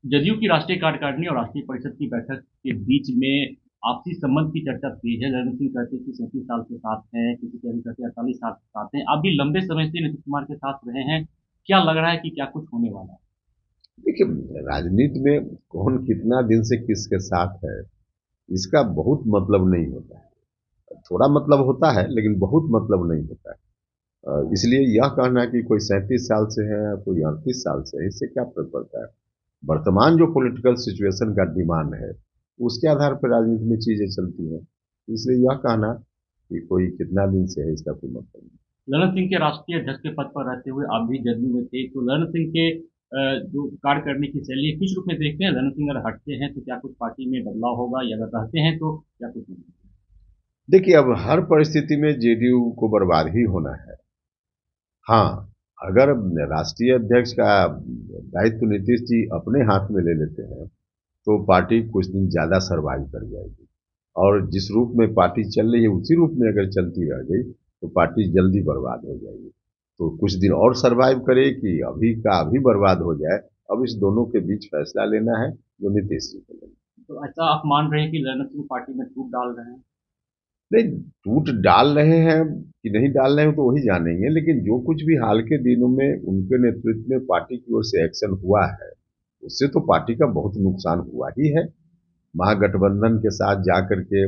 जदयू की राष्ट्रीय कार्यकारिणी और राष्ट्रीय परिषद की बैठक के बीच में आपसी संबंध की चर्चा तेज है। रणजीत सिंह कहते हैं कि 37 साल के साथ हैं, किसी के अभी कहते हैं 48 साल के साथ हैं। आप भी लंबे समय से नीतीश कुमार के साथ रहे हैं। क्या लग रहा है कि क्या कुछ होने वाला है? देखिए, राजनीति में कौन कितना दिन से किसके साथ है, इसका बहुत मतलब नहीं होता है। थोड़ा मतलब होता है, लेकिन बहुत मतलब नहीं होता है। इसलिए यह कहना कि कोई 37 साल से है, कोई 38 साल से है, इससे क्या फर्क पड़ता है। वर्तमान जो पॉलिटिकल सिचुएशन का डिमांड है, उसके आधार पर राजनीति में चीजें चलती हैं। इसलिए यह कहना कि कोई कितना दिन से है, इसका कोई मतलब नहीं। ललन सिंह के राष्ट्रीय अध्यक्ष के पद पर रहते हुए आप भी जदयू में थे, तो ललन सिंह के जो कार्य करने की शैली है, किस रूप में देखते हैं? ललन सिंह अगर हटते हैं तो क्या कुछ पार्टी में बदलाव होगा, या अगर रहते हैं तो क्या कुछ नहीं? देखिए, अब हर परिस्थिति में जेडीयू को बर्बाद ही होना है। हाँ, अगर राष्ट्रीय अध्यक्ष का दायित्व नीतीश जी अपने हाथ में ले लेते हैं, तो पार्टी कुछ दिन ज्यादा सरवाइव कर जाएगी। और जिस रूप में पार्टी चल रही है, उसी रूप में अगर चलती रह गई, तो पार्टी जल्दी बर्बाद हो जाएगी। तो कुछ दिन और सरवाइव करे कि अभी का अभी बर्बाद हो जाए, अब इस दोनों के बीच फैसला लेना है, जो नीतीश जी को लेना है। तो ऐसा आप मान रहे हैं कि ललन सिंह पार्टी में टूट डाल रहे हैं? नहीं, टूट डाल रहे हैं कि नहीं डाल रहे हैं तो वही जानेंगे, लेकिन जो कुछ भी हाल के दिनों में उनके नेतृत्व में पार्टी की ओर से एक्शन हुआ है, उससे तो पार्टी का बहुत नुकसान हुआ ही है। महागठबंधन के साथ जाकर के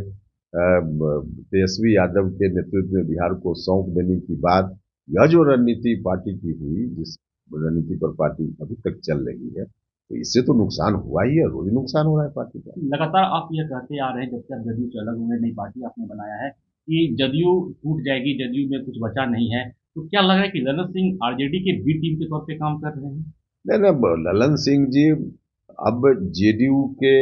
तेजस्वी यादव के नेतृत्व में बिहार को सौंप देने की बात, यह जो रणनीति पार्टी की हुई, जिस रणनीति पर पार्टी अभी तक चल रही है, तो इससे तो नुकसान हुआ ही है, रोज नुकसान हो रहा है पार्टी का। लगातार आप ये कहते आ रहे हैं, जब से आप जदयू से अलग हुए, नई पार्टी आपने बनाया है, कि जदयू टूट जाएगी, जदयू में कुछ बचा नहीं है। तो क्या लग रहा है कि ललन सिंह आरजेडी के बी टीम के तौर पे काम कर रहे हैं? नहीं ना, ललन सिंह जी अब जेडीयू के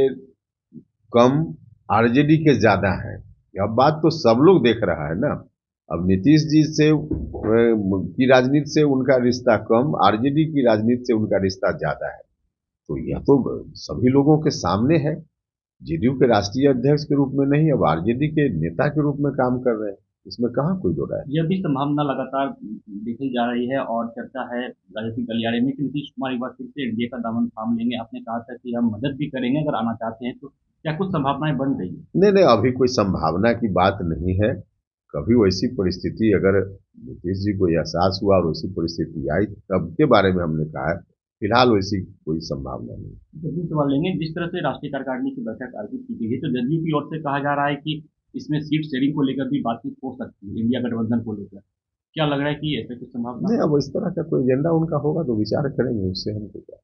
कम, आरजेडी के ज्यादा है। अब बात तो सब लोग देख रहा है ना। अब नीतीश जी से की राजनीति से उनका रिश्ता कम, आरजेडी की राजनीति से उनका रिश्ता ज्यादा है। तो यह तो सभी लोगों के सामने है। जेडीयू के राष्ट्रीय अध्यक्ष के रूप में नहीं, अब आरजेडी के नेता के रूप में काम कर रहे हैं। इसमें कहाँ कोई दो राय है। यह भी संभावना लगातार देखी जा रही है और चर्चा है राजनीतिक गलियारे में कि नीतीश कुमार एक बार फिर से एनडीए का दामन थाम लेंगे। आपने कहा था कि हम मदद भी करेंगे अगर आना चाहते हैं तो। क्या कुछ संभावनाएं बन रही है? नहीं नहीं, अभी कोई संभावना की बात नहीं है। कभी वैसी परिस्थिति अगर नीतीश जी को एहसास हुआ और वैसी परिस्थिति आई, तब के बारे में हमने कहा है। फिलहाल वैसी कोई संभावना नहीं। जदयू सवाल लेंगे, जिस तरह से राष्ट्रीय कार्यकारिणी की बैठक आयोजित की गई है, तो जदयू की ओर से कहा जा रहा है कि इसमें सीट शेयरिंग को लेकर भी बातचीत हो सकती है, इंडिया गठबंधन को लेकर। क्या लग रहा है कि ऐसे कुछ संभावना नहीं, है? अब इस तरह का कोई एजेंडा उनका होगा तो विचार करेंगे, उससे हमको क्या।